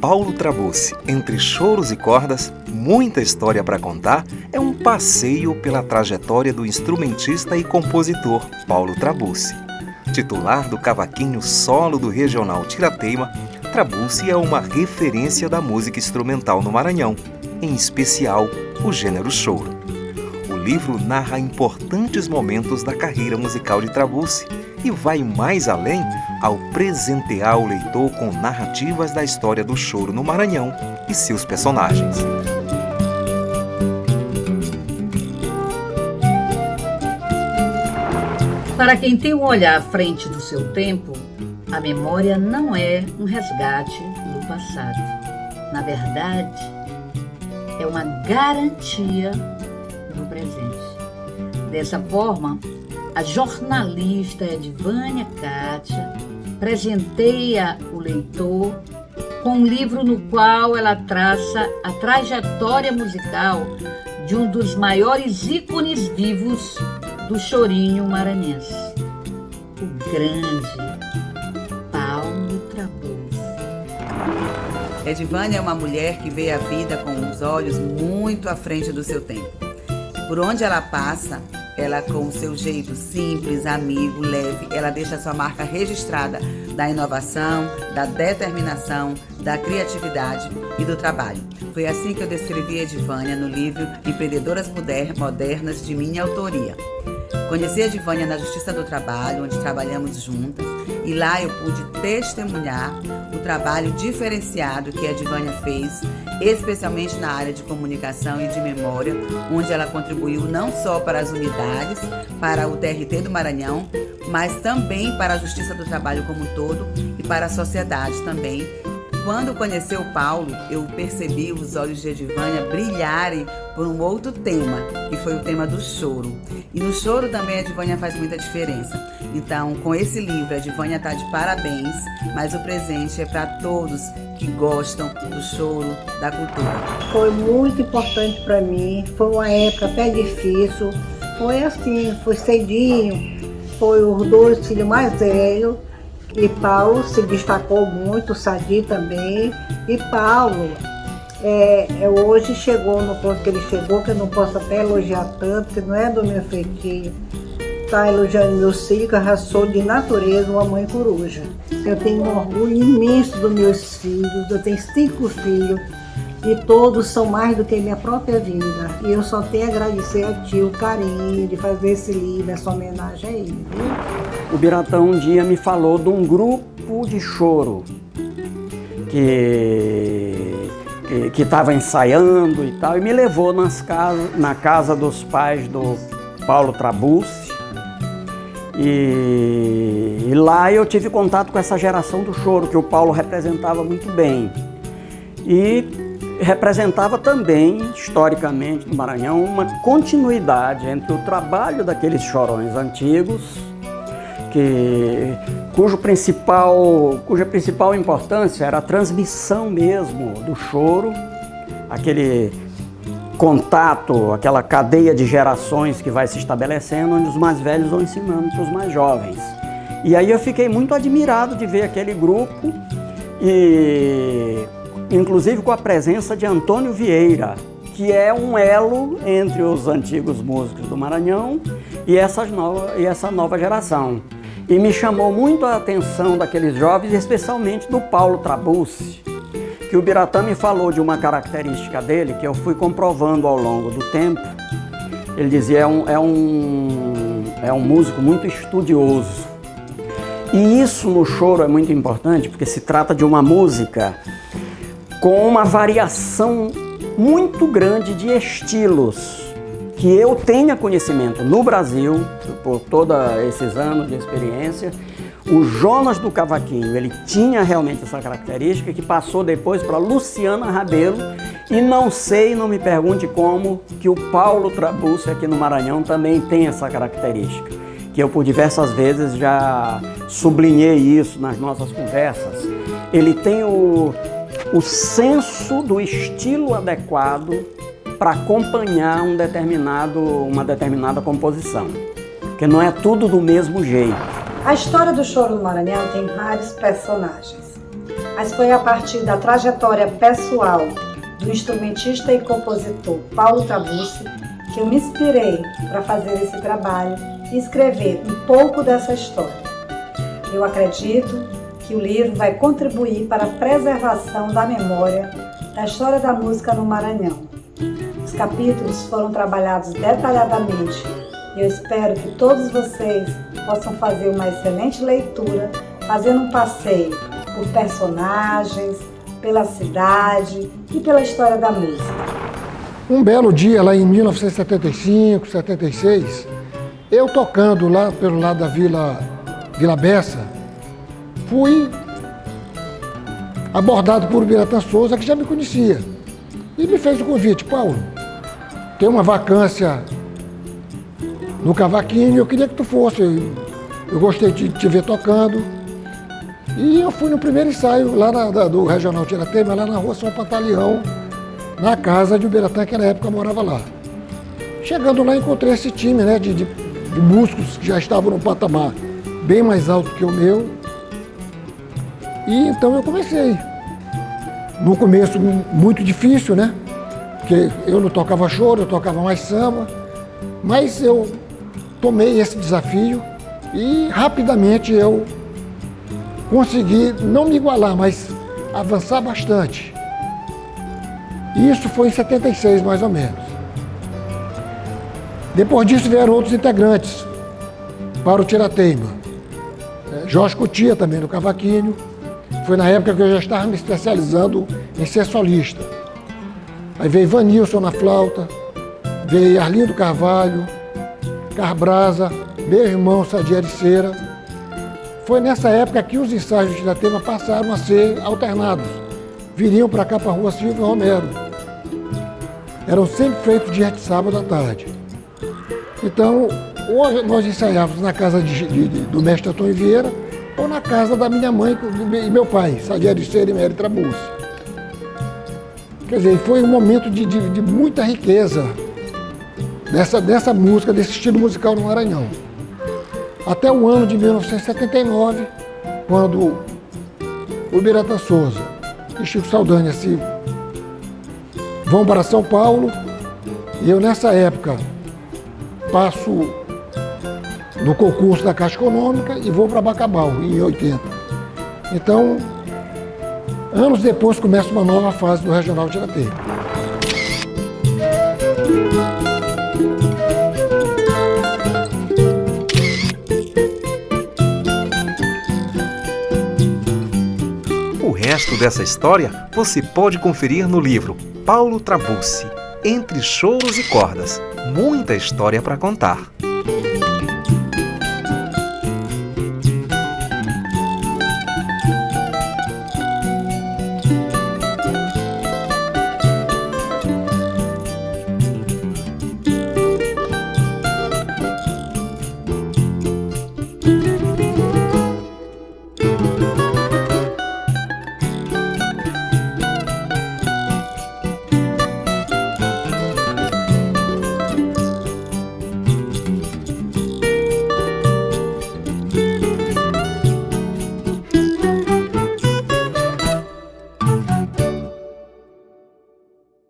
Paulo Trabuzzi, entre choros e cordas, muita história para contar, é um passeio pela trajetória do instrumentista e compositor Paulo Trabuzzi. Titular do cavaquinho solo do Regional Tirateima, Trabuzzi é uma referência da música instrumental no Maranhão, em especial o gênero choro. O livro narra importantes momentos da carreira musical de Trabuzzi e vai mais além ao presentear o leitor com narrativas da história do choro no Maranhão e seus personagens. Para quem tem um olhar à frente do seu tempo, a memória não é um resgate do passado. Na verdade, é uma garantia do presente. Dessa forma, a jornalista Edvânia Kátia presenteia o leitor com um livro no qual ela traça a trajetória musical de um dos maiores ícones vivos do chorinho maranhense, o grande Paulo Trabuzzi. Edvânia é uma mulher que vê a vida com os olhos muito à frente do seu tempo. Por onde ela passa, ela, com o seu jeito simples, amigo, leve, ela deixa sua marca registrada da inovação, da determinação, da criatividade e do trabalho. Foi assim que eu descrevi Edvânia no livro Empreendedoras Modernas, de minha autoria. Conheci a Edvânia na Justiça do Trabalho, onde trabalhamos juntas, e lá eu pude testemunhar o trabalho diferenciado que a Edvânia fez, especialmente na área de comunicação e de memória, onde ela contribuiu não só para as unidades, para o TRT do Maranhão, mas também para a Justiça do Trabalho como um todo e para a sociedade também. Quando conheci o Paulo, eu percebi os olhos de Edvânia brilharem por um outro tema, que foi o tema do choro. E no choro também a Edvânia faz muita diferença. Então, com esse livro, a Edvânia está de parabéns, mas o presente é para todos que gostam do choro, da cultura. Foi muito importante para mim, foi uma época até difícil. Foi assim, foi cedinho, foi os dois filhos mais velhos. E Paulo se destacou muito, Sadi também. E Paulo hoje chegou no ponto que ele chegou, que eu não posso até elogiar tanto, que não é do meu feitio. Está elogiando meu filho, que eu já sou de natureza uma mãe coruja. Eu tenho um orgulho imenso dos meus filhos, eu tenho 5 filhos. E todos são mais do que minha própria vida. E eu só tenho a agradecer a ti o carinho de fazer esse livro, essa homenagem a ele, viu? O Biratão um dia me falou de um grupo de choro que estava ensaiando e tal, e me levou na casa dos pais do Paulo Trabuzzi. E lá eu tive contato com essa geração do choro, que o Paulo representava muito bem. E representava também, historicamente, no Maranhão, uma continuidade entre o trabalho daqueles chorões antigos, cuja principal importância era a transmissão mesmo do choro, aquele contato, aquela cadeia de gerações que vai se estabelecendo, onde os mais velhos vão ensinando para os mais jovens. E aí eu fiquei muito admirado de ver aquele grupo, e inclusive com a presença de Antônio Vieira, que é um elo entre os antigos músicos do Maranhão e essa nova geração. E me chamou muito a atenção daqueles jovens, especialmente do Paulo Trabuzzi, que o Biratã me falou de uma característica dele, que eu fui comprovando ao longo do tempo. Ele dizia, é um músico muito estudioso. E isso no choro é muito importante, porque se trata de uma música com uma variação muito grande de estilos, que eu tenha conhecimento no Brasil, por todos esses anos de experiência. O Jonas do Cavaquinho, ele tinha realmente essa característica, que passou depois para Luciana Rabelo, e não me pergunte como, que o Paulo Trabuzzi aqui no Maranhão também tem essa característica, que eu por diversas vezes já sublinhei isso nas nossas conversas. Ele tem o senso do estilo adequado para acompanhar uma determinada composição, porque não é tudo do mesmo jeito. A história do choro do Maranhão tem vários personagens. mas foi a partir da trajetória pessoal do instrumentista e compositor Paulo Trabussi que eu me inspirei para fazer esse trabalho e escrever um pouco dessa história. Eu acredito que o livro vai contribuir para a preservação da memória da história da música no Maranhão. Os capítulos foram trabalhados detalhadamente e eu espero que todos vocês possam fazer uma excelente leitura, fazendo um passeio por personagens, pela cidade e pela história da música. Um belo dia, lá em 1975, 76, eu tocando lá pelo lado da Vila Bessa, fui abordado por Ubiratã Souza, que já me conhecia, e me fez o convite: Paulo, tem uma vacância no cavaquinho, eu queria que tu fosse, eu gostei de te ver tocando. E eu fui no primeiro ensaio lá do Regional Tiratema, lá na rua São Pantaleão, na casa de Ubiratã, que na época morava lá. Chegando lá, encontrei esse time, né, de músicos que já estavam no patamar bem mais alto que o meu. E então eu comecei. No começo muito difícil, né? Porque eu não tocava choro, eu tocava mais samba. Mas eu tomei esse desafio e rapidamente eu consegui não me igualar, mas avançar bastante. Isso foi em 76, mais ou menos. Depois disso vieram outros integrantes para o Tiratema. Jorge Cutia também no cavaquinho. Foi na época que eu já estava me especializando em ser solista. Aí veio Vanilson na flauta, veio Arlindo Carvalho, Carbrasa, meu irmão Sadier Cera. Foi nessa época que os ensaios do Tiratema passaram a ser alternados. Viriam para cá, para a rua Silvio Romero. Eram sempre feitos dia de sábado à tarde. Então, ou nós ensaiávamos na casa do mestre Antônio Vieira, ou na casa da minha mãe e meu pai, Sadier Cera e Mério Trabussi. Quer dizer, foi um momento de muita riqueza dessa música, desse estilo musical no Maranhão. Até o ano de 1979, quando o Ubiratã Souza e Chico Saldanha vão para São Paulo, e eu nessa época passo no concurso da Caixa Econômica e vou para Bacabal, em 80. Então, anos depois começa uma nova fase do Regional Tiratema. O resto dessa história você pode conferir no livro Paulo Trabussi, Entre Choros e Cordas. Muita história para contar.